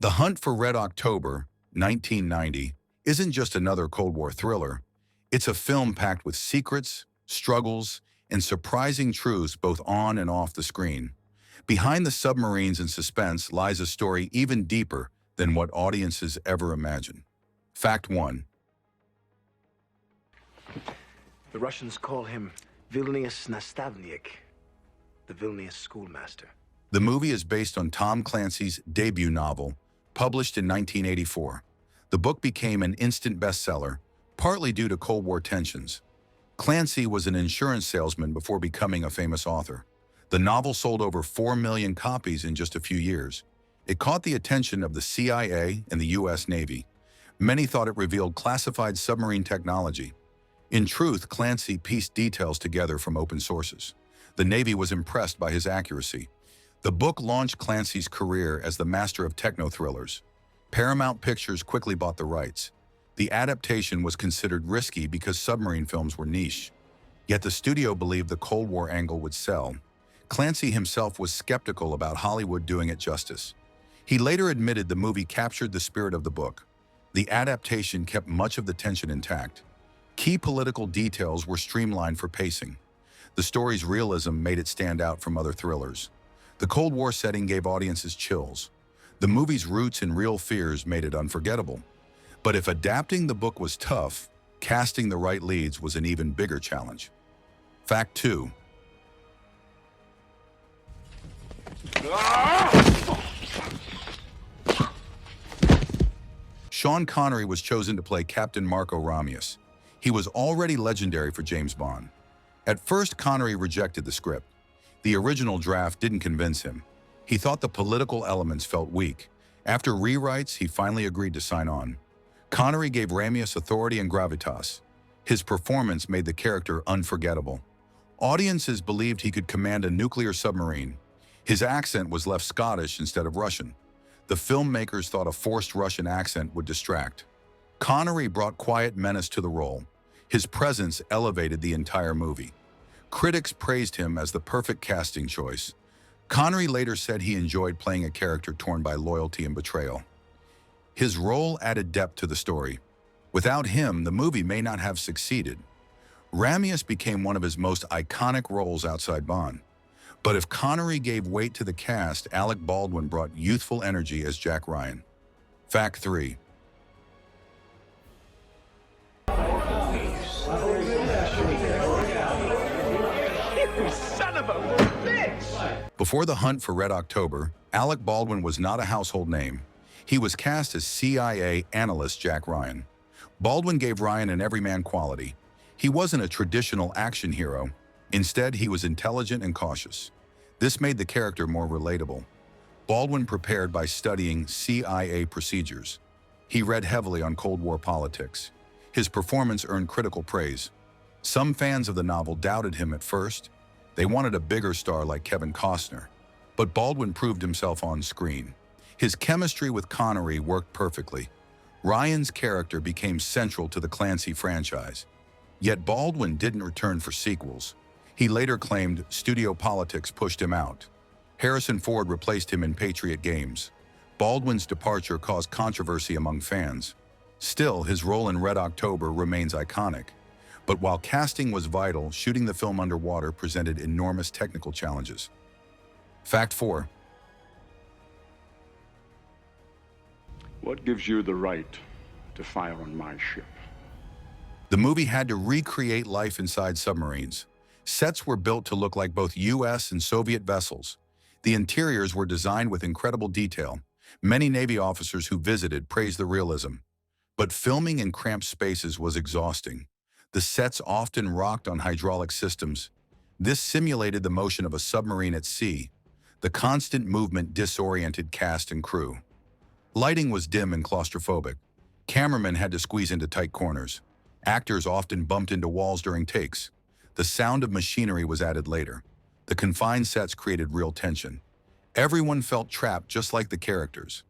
The Hunt for Red October, 1990, isn't just another Cold War thriller. It's a film packed with secrets, struggles, and surprising truths both on and off the screen. Behind the submarines and suspense lies a story even deeper than what audiences ever imagine. Fact 1. The Russians call him Vilnius Nastavnik, the Vilnius schoolmaster. The movie is based on Tom Clancy's debut novel, published in 1984. The book became an instant bestseller, partly due to Cold War tensions. Clancy was an insurance salesman before becoming a famous author. The novel sold over 4 million copies in just a few years. It caught the attention of the CIA and the U.S. Navy. Many thought it revealed classified submarine technology. In truth, Clancy pieced details together from open sources. The Navy was impressed by his accuracy. The book launched Clancy's career as the master of techno-thrillers. Paramount Pictures quickly bought the rights. The adaptation was considered risky because submarine films were niche. Yet the studio believed the Cold War angle would sell. Clancy himself was skeptical about Hollywood doing it justice. He later admitted the movie captured the spirit of the book. The adaptation kept much of the tension intact. Key political details were streamlined for pacing. The story's realism made it stand out from other thrillers. The Cold War setting gave audiences chills. The movie's roots in real fears made it unforgettable. But if adapting the book was tough, casting the right leads was an even bigger challenge. Fact 2. Sean Connery was chosen to play Captain Ramius. He was already legendary for James Bond. At first, Connery rejected the script. The original draft didn't convince him. He thought the political elements felt weak. After rewrites, he finally agreed to sign on. Connery gave Ramius authority and gravitas. His performance made the character unforgettable. Audiences believed he could command a nuclear submarine. His accent was left Scottish instead of Russian. The filmmakers thought a forced Russian accent would distract. Connery brought quiet menace to the role. His presence elevated the entire movie. Critics praised him as the perfect casting choice. Connery later said he enjoyed playing a character torn by loyalty and betrayal. His role added depth to the story. Without him, the movie may not have succeeded. Ramius became one of his most iconic roles outside Bond. But if Connery gave weight to the cast, Alec Baldwin brought youthful energy as Jack Ryan. Fact 3. Son of a bitch! Before The Hunt for Red October, Alec Baldwin was not a household name. He was cast as CIA analyst Jack Ryan. Baldwin gave Ryan an everyman quality. He wasn't a traditional action hero. Instead, he was intelligent and cautious. This made the character more relatable. Baldwin prepared by studying CIA procedures. He read heavily on Cold War politics. His performance earned critical praise. Some fans of the novel doubted him at first. They wanted a bigger star like Kevin Costner. But Baldwin proved himself on screen. His chemistry with Connery worked perfectly. Ryan's character became central to the Clancy franchise. Yet Baldwin didn't return for sequels. He later claimed studio politics pushed him out. Harrison Ford replaced him in Patriot Games. Baldwin's departure caused controversy among fans. Still, his role in Red October remains iconic. But while casting was vital, shooting the film underwater presented enormous technical challenges. Fact 4. What gives you the right to fire on my ship? The movie had to recreate life inside submarines. Sets were built to look like both U.S. and Soviet vessels. The interiors were designed with incredible detail. Many Navy officers who visited praised the realism. But filming in cramped spaces was exhausting. The sets often rocked on hydraulic systems. This simulated the motion of a submarine at sea. The constant movement disoriented cast and crew. Lighting was dim and claustrophobic. Cameramen had to squeeze into tight corners. Actors often bumped into walls during takes. The sound of machinery was added later. The confined sets created real tension. Everyone felt trapped just like the characters.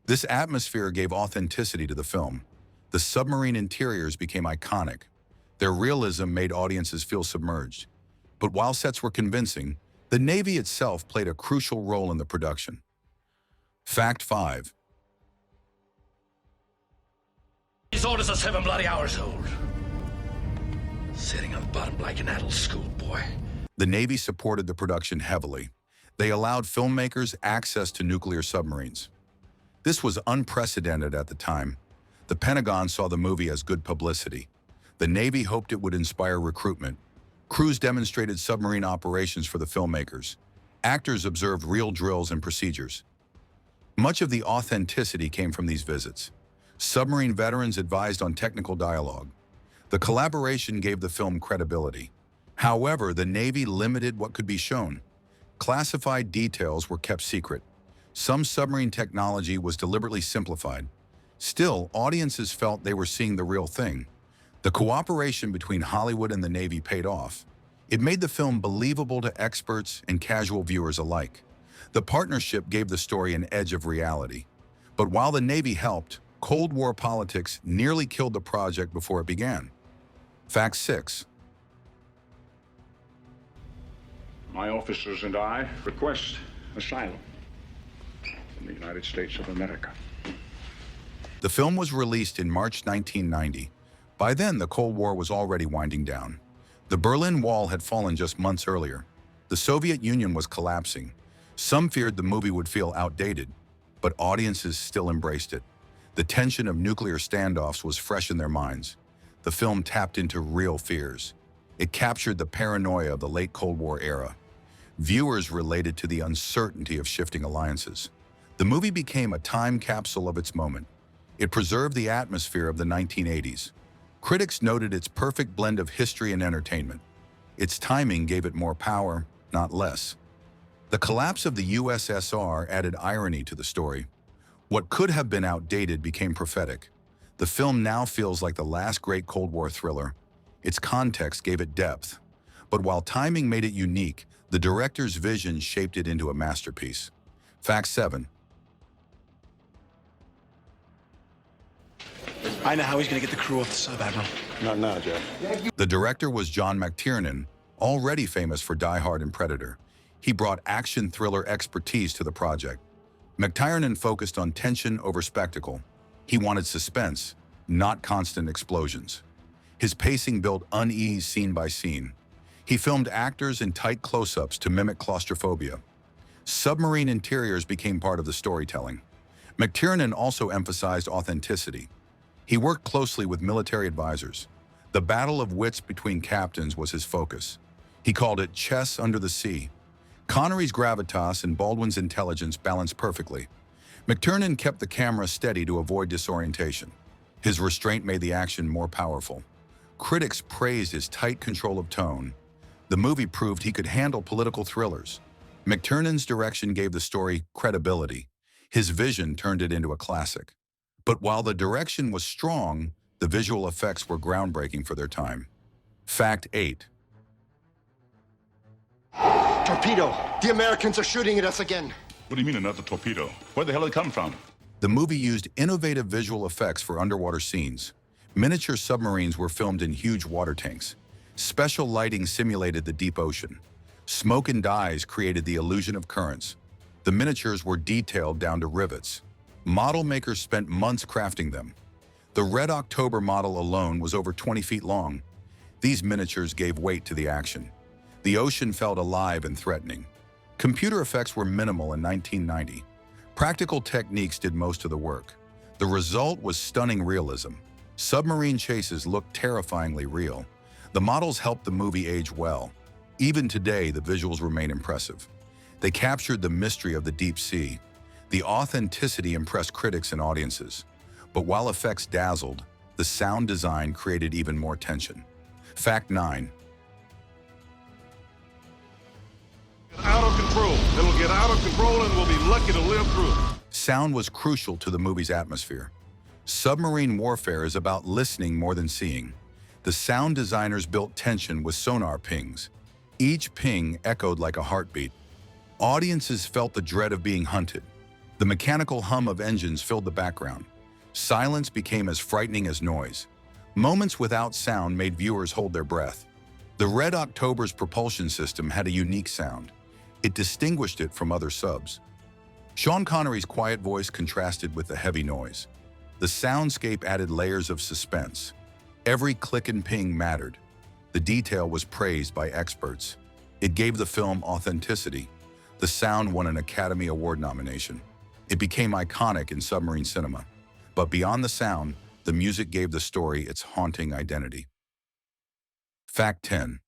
This atmosphere gave authenticity to the film. The submarine interiors became iconic. Their realism made audiences feel submerged. But while sets were convincing, the Navy itself played a crucial role in the production. Fact 5. These orders are 7 bloody hours old. Sitting on the bottom like an adult schoolboy. The Navy supported the production heavily. They allowed filmmakers access to nuclear submarines. This was unprecedented at the time. The Pentagon saw the movie as good publicity. The Navy hoped it would inspire recruitment. Crews demonstrated submarine operations for the filmmakers. Actors observed real drills and procedures. Much of the authenticity came from these visits. Submarine veterans advised on technical dialogue. The collaboration gave the film credibility. However, the Navy limited what could be shown. Classified details were kept secret. Some submarine technology was deliberately simplified. Still, audiences felt they were seeing the real thing. The cooperation between Hollywood and the Navy paid off. It made the film believable to experts and casual viewers alike. The partnership gave the story an edge of reality. But while the Navy helped, Cold War politics nearly killed the project before it began. Fact 6. My officers and I request asylum from the United States of America. The film was released in March 1990. By then, the Cold War was already winding down. The Berlin Wall had fallen just months earlier. The Soviet Union was collapsing. Some feared the movie would feel outdated, but audiences still embraced it. The tension of nuclear standoffs was fresh in their minds. The film tapped into real fears. It captured the paranoia of the late Cold War era. Viewers related to the uncertainty of shifting alliances. The movie became a time capsule of its moment. It preserved the atmosphere of the 1980s. Critics noted its perfect blend of history and entertainment. Its timing gave it more power, not less. The collapse of the USSR added irony to the story. What could have been outdated became prophetic. The film now feels like the last great Cold War thriller. Its context gave it depth. But while timing made it unique, the director's vision shaped it into a masterpiece. Fact 7. I know how he's gonna get the crew off the sub, Admiral. Not now, Jeff. The director was John McTiernan, already famous for Die Hard and Predator. He brought action thriller expertise to the project. McTiernan focused on tension over spectacle. He wanted suspense, not constant explosions. His pacing built unease scene by scene. He filmed actors in tight close-ups to mimic claustrophobia. Submarine interiors became part of the storytelling. McTiernan also emphasized authenticity. He worked closely with military advisors. The battle of wits between captains was his focus. He called it chess under the sea. Connery's gravitas and Baldwin's intelligence balanced perfectly. McTiernan kept the camera steady to avoid disorientation. His restraint made the action more powerful. Critics praised his tight control of tone. The movie proved he could handle political thrillers. McTiernan's direction gave the story credibility. His vision turned it into a classic. But while the direction was strong, the visual effects were groundbreaking for their time. Fact 8. Torpedo! The Americans are shooting at us again! What do you mean another torpedo? Where the hell did it come from? The movie used innovative visual effects for underwater scenes. Miniature submarines were filmed in huge water tanks. Special lighting simulated the deep ocean. Smoke and dyes created the illusion of currents. The miniatures were detailed down to rivets. Model makers spent months crafting them. The Red October model alone was over 20 feet long. These miniatures gave weight to the action. The ocean felt alive and threatening. Computer effects were minimal in 1990. Practical techniques did most of the work. The result was stunning realism. Submarine chases looked terrifyingly real. The models helped the movie age well. Even today, the visuals remain impressive. They captured the mystery of the deep sea. The authenticity impressed critics and audiences. But while effects dazzled, the sound design created even more tension. Fact 9. Out of control. It'll get out of control and we'll be lucky to live through it. Sound was crucial to the movie's atmosphere. Submarine warfare is about listening more than seeing. The sound designers built tension with sonar pings. Each ping echoed like a heartbeat. Audiences felt the dread of being hunted. The mechanical hum of engines filled the background. Silence became as frightening as noise. Moments without sound made viewers hold their breath. The Red October's propulsion system had a unique sound. It distinguished it from other subs. Sean Connery's quiet voice contrasted with the heavy noise. The soundscape added layers of suspense. Every click and ping mattered. The detail was praised by experts. It gave the film authenticity. The sound won an Academy Award nomination. It became iconic in submarine cinema. But beyond the sound, the music gave the story its haunting identity. Fact 10.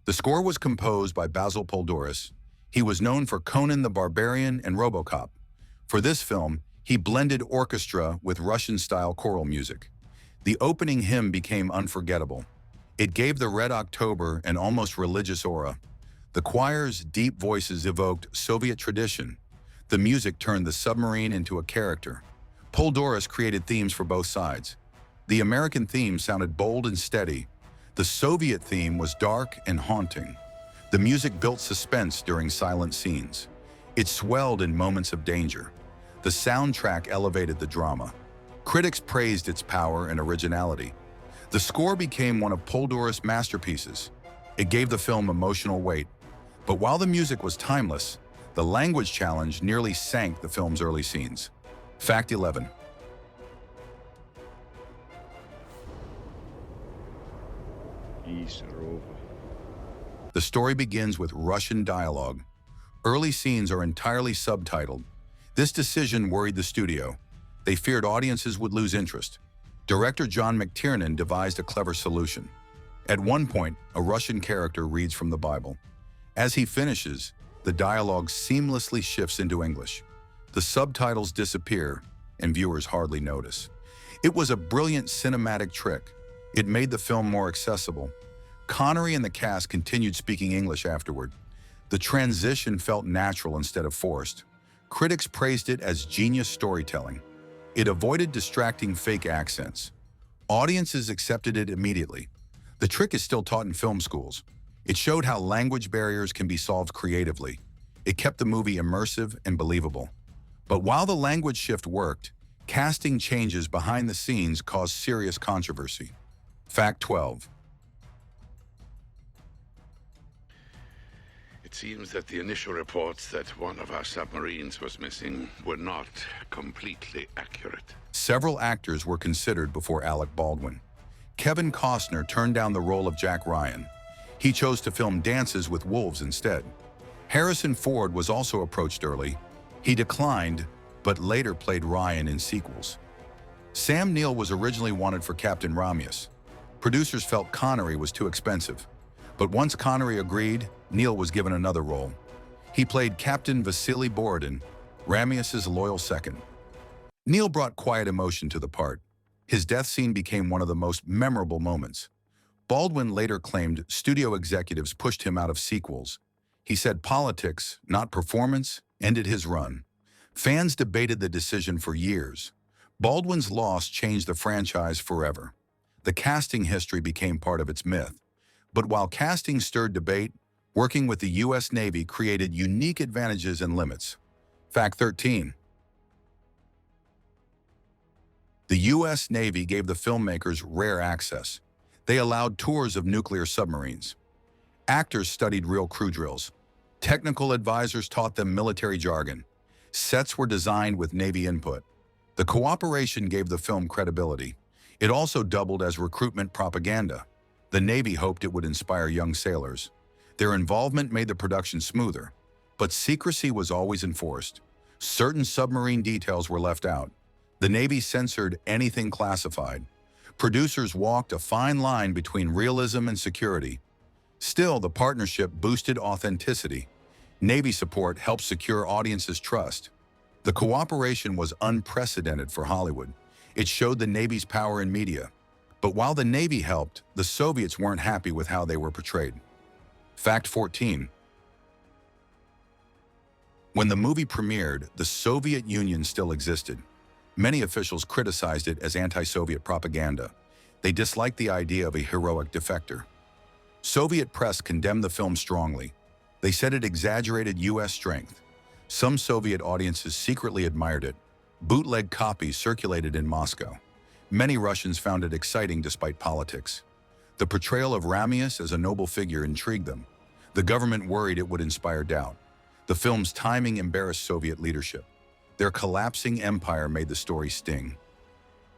The score was composed by Basil Poledouris. He was known for Conan the Barbarian and RoboCop. For this film, he blended orchestra with Russian-style choral music. The opening hymn became unforgettable. It gave the Red October an almost religious aura. The choir's deep voices evoked Soviet tradition. The music turned the submarine into a character. Poledouris created themes for both sides. The American theme sounded bold and steady. The Soviet theme was dark and haunting. The music built suspense during silent scenes. It swelled in moments of danger. The soundtrack elevated the drama. Critics praised its power and originality. The score became one of Poledouris' masterpieces. It gave the film emotional weight. But while the music was timeless, the language challenge nearly sank the film's early scenes. Fact 11. The story begins with Russian dialogue. Early scenes are entirely subtitled. This decision worried the studio. They feared audiences would lose interest. Director John McTiernan devised a clever solution. At one point, a Russian character reads from the Bible. As he finishes, the dialogue seamlessly shifts into English. The subtitles disappear, and viewers hardly notice. It was a brilliant cinematic trick. It made the film more accessible. Connery and the cast continued speaking English afterward. The transition felt natural instead of forced. Critics praised it as genius storytelling. It avoided distracting fake accents. Audiences accepted it immediately. The trick is still taught in film schools. It showed how language barriers can be solved creatively. It kept the movie immersive and believable. But while the language shift worked, casting changes behind the scenes caused serious controversy. Fact 12. It seems that the initial reports that one of our submarines was missing were not completely accurate. Several actors were considered before Alec Baldwin. Kevin Costner turned down the role of Jack Ryan. He chose to film Dances with Wolves instead. Harrison Ford was also approached early. He declined, but later played Ryan in sequels. Sam Neill was originally wanted for Captain Ramius. Producers felt Connery was too expensive. But once Connery agreed, Neill was given another role. He played Captain Vasily Borodin, Ramius's loyal second. Neill brought quiet emotion to the part. His death scene became one of the most memorable moments. Baldwin later claimed studio executives pushed him out of sequels. He said politics, not performance, ended his run. Fans debated the decision for years. Baldwin's loss changed the franchise forever. The casting history became part of its myth. But while casting stirred debate, working with the U.S. Navy created unique advantages and limits. Fact 13. The U.S. Navy gave the filmmakers rare access. They allowed tours of nuclear submarines. Actors studied real crew drills. Technical advisors taught them military jargon. Sets were designed with Navy input. The cooperation gave the film credibility. It also doubled as recruitment propaganda. The Navy hoped it would inspire young sailors. Their involvement made the production smoother, but secrecy was always enforced. Certain submarine details were left out. The Navy censored anything classified. Producers walked a fine line between realism and security. Still, the partnership boosted authenticity. Navy support helped secure audiences' trust. The cooperation was unprecedented for Hollywood. It showed the Navy's power in media. But while the Navy helped, the Soviets weren't happy with how they were portrayed. Fact 14. When the movie premiered, the Soviet Union still existed. Many officials criticized it as anti-Soviet propaganda. They disliked the idea of a heroic defector. Soviet press condemned the film strongly. They said it exaggerated U.S. strength. Some Soviet audiences secretly admired it. Bootleg copies circulated in Moscow. Many Russians found it exciting despite politics. The portrayal of Ramius as a noble figure intrigued them. The government worried it would inspire doubt. The film's timing embarrassed Soviet leadership. Their collapsing empire made the story sting.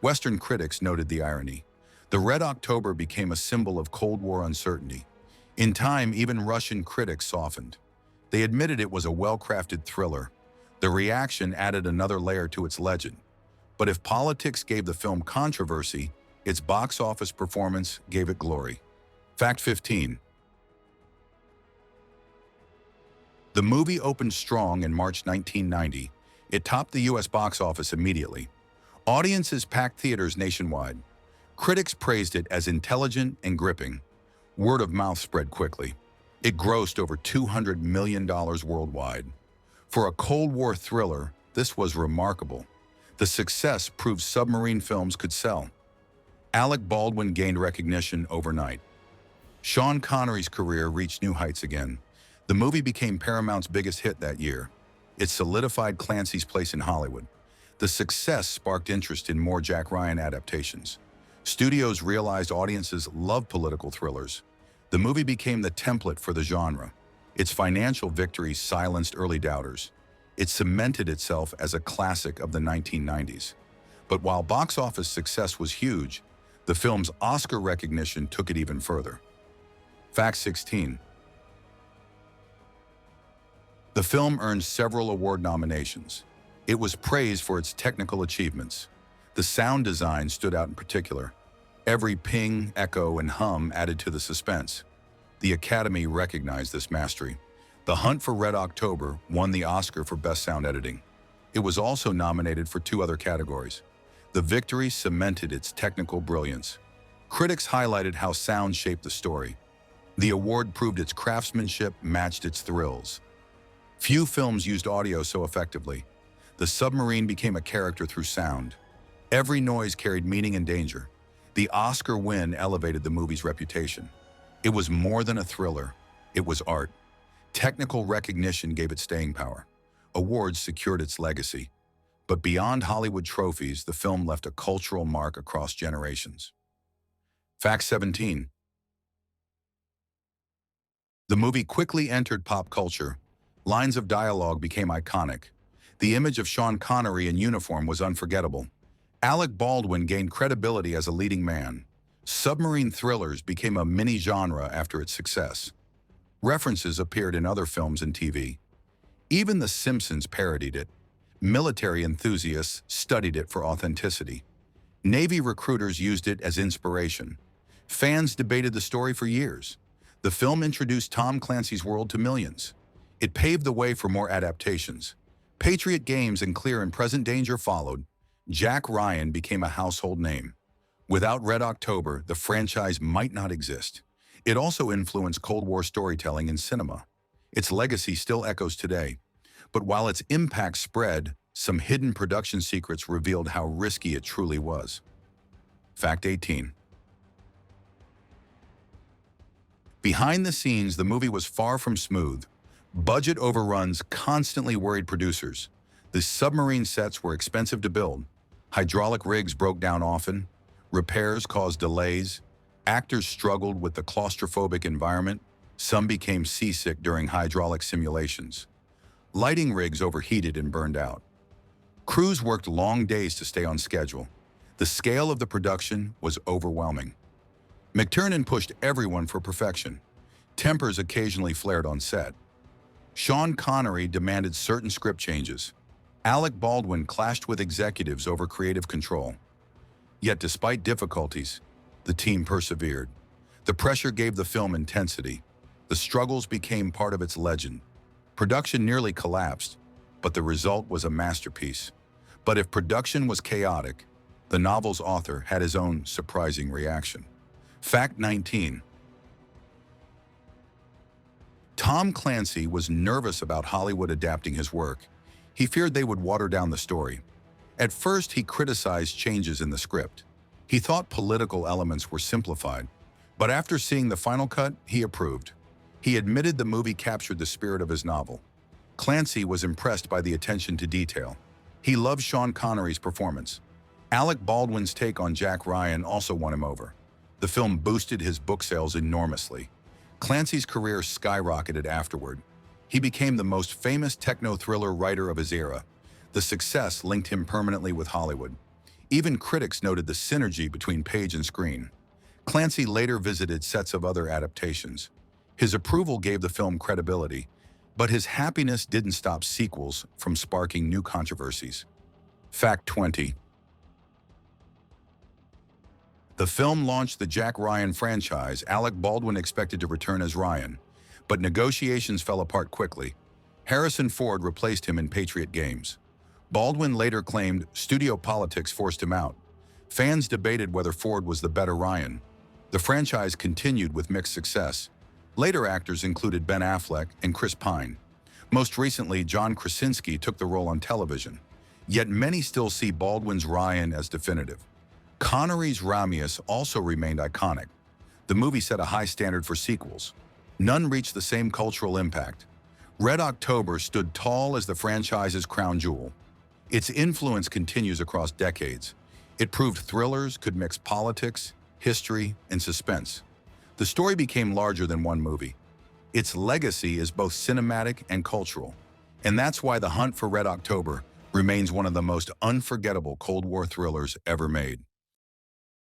Western critics noted the irony. The Red October became a symbol of Cold War uncertainty. In time, even Russian critics softened. They admitted it was a well-crafted thriller. The reaction added another layer to its legend. But if politics gave the film controversy, its box office performance gave it glory. Fact 15. The movie opened strong in March 1990. It topped the U.S. box office immediately. Audiences packed theaters nationwide. Critics praised it as intelligent and gripping. Word of mouth spread quickly. It grossed over $200 million worldwide. For a Cold War thriller, this was remarkable. The success proved submarine films could sell. Alec Baldwin gained recognition overnight. Sean Connery's career reached new heights again. The movie became Paramount's biggest hit that year. It solidified Clancy's place in Hollywood. The success sparked interest in more Jack Ryan adaptations. Studios realized audiences love political thrillers. The movie became the template for the genre. Its financial victory silenced early doubters. It cemented itself as a classic of the 1990s. But while box office success was huge, the film's Oscar recognition took it even further. Fact 16. The film earned several award nominations. It was praised for its technical achievements. The sound design stood out in particular. Every ping, echo, and hum added to the suspense. The Academy recognized this mastery. The Hunt for Red October won the Oscar for Best Sound Editing. It was also nominated for 2 other categories. The victory cemented its technical brilliance. Critics highlighted how sound shaped the story. The award proved its craftsmanship matched its thrills. Few films used audio so effectively. The submarine became a character through sound. Every noise carried meaning and danger. The Oscar win elevated the movie's reputation. It was more than a thriller. It was art. Technical recognition gave it staying power. Awards secured its legacy. But beyond Hollywood trophies, the film left a cultural mark across generations. Fact 17. The movie quickly entered pop culture. Lines of dialogue became iconic. The image of Sean Connery in uniform was unforgettable. Alec Baldwin gained credibility as a leading man. Submarine thrillers became a mini-genre after its success. References appeared in other films and TV. Even The Simpsons parodied it. Military enthusiasts studied it for authenticity. Navy recruiters used it as inspiration. Fans debated the story for years. The film introduced Tom Clancy's world to millions. It paved the way for more adaptations. Patriot Games and Clear and Present Danger followed. Jack Ryan became a household name. Without Red October, the franchise might not exist. It also influenced Cold War storytelling in cinema. Its legacy still echoes today. But while its impact spread, some hidden production secrets revealed how risky it truly was. Fact 18. Behind the scenes, the movie was far from smooth. Budget overruns constantly worried producers. The submarine sets were expensive to build. Hydraulic rigs broke down often. Repairs caused delays. Actors struggled with the claustrophobic environment. Some became seasick during hydraulic simulations. Lighting rigs overheated and burned out. Crews worked long days to stay on schedule. The scale of the production was overwhelming. McTiernan pushed everyone for perfection. Tempers occasionally flared on set. Sean Connery demanded certain script changes. Alec Baldwin clashed with executives over creative control. Yet despite difficulties, the team persevered. The pressure gave the film intensity. The struggles became part of its legend. Production nearly collapsed, but the result was a masterpiece. But if production was chaotic, the novel's author had his own surprising reaction. Fact 19. Tom Clancy was nervous about Hollywood adapting his work. He feared they would water down the story. At first, he criticized changes in the script. He thought political elements were simplified. But after seeing the final cut, he approved. He admitted the movie captured the spirit of his novel. Clancy was impressed by the attention to detail. He loved Sean Connery's performance. Alec Baldwin's take on Jack Ryan also won him over. The film boosted his book sales enormously. Clancy's career skyrocketed afterward. He became the most famous techno-thriller writer of his era. The success linked him permanently with Hollywood. Even critics noted the synergy between page and screen. Clancy later visited sets of other adaptations. His approval gave the film credibility, but his happiness didn't stop sequels from sparking new controversies. Fact 20. The film launched the Jack Ryan franchise. Alec Baldwin expected to return as Ryan, but negotiations fell apart quickly. Harrison Ford replaced him in Patriot Games. Baldwin later claimed studio politics forced him out. Fans debated whether Ford was the better Ryan. The franchise continued with mixed success. Later actors included Ben Affleck and Chris Pine. Most recently, John Krasinski took the role on television. Yet many still see Baldwin's Ryan as definitive. Connery's Ramius also remained iconic. The movie set a high standard for sequels. None reached the same cultural impact. Red October stood tall as the franchise's crown jewel. Its influence continues across decades. It proved thrillers could mix politics, history, and suspense. The story became larger than one movie. Its legacy is both cinematic and cultural. And that's why The Hunt for Red October remains one of the most unforgettable Cold War thrillers ever made.